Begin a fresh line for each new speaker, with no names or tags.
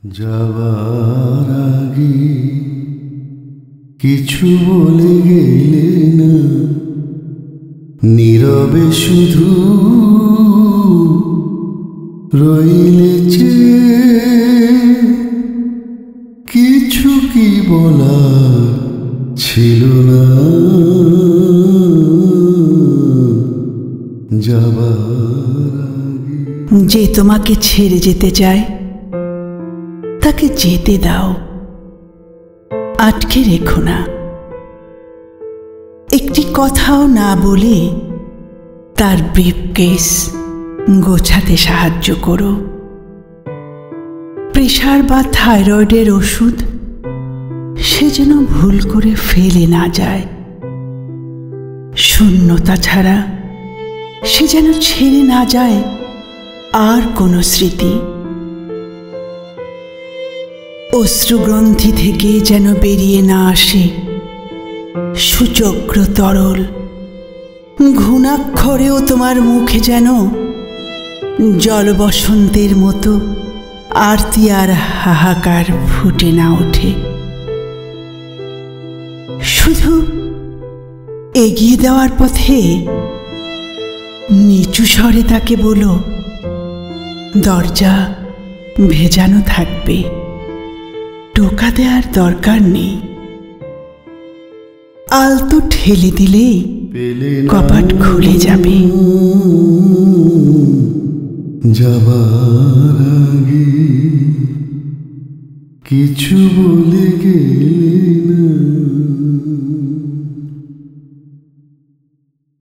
যাবার আগে কিছু বলে গেলে না, নীরবে শুধু রইলে চেয়ে। কিছু কি বলার ছিল না যাবার আগে।
যে তোমাকে ছেড়ে যেতে চায় তাকে যেতে দাও, আটকে রেখো না। একটি কথাও না বলে তার ব্রিফকেস গোছাতে সাহায্য করো। প্রেশার বা থাইরয়েডের ওষুধ সে যেন ভুল করে ফেলে না যায়। শূন্যতা ছাড়া সে যেন ছেড়ে না যায় আর কোনো স্মৃতি। অশ্রুগ্রন্থি থেকে যেন বেরিয়ে না আসে সুচক্র তরল। ঘুণাক্ষরেও তোমার মুখে যেন জলবসন্তের মতো আরতি আর হাহাকার ফুটে না ওঠে। শুধু এগিয়ে দেওয়ার পথে নিচু স্বরে তাকে বলো, দরজা ভেজানো থাকবে, টোকা দেওয়ার দরকার নেই। আলতো ঠেলে দিলেই কপাট খুলে যাবে।
যাবার আগে কিছু বলে গেলে না।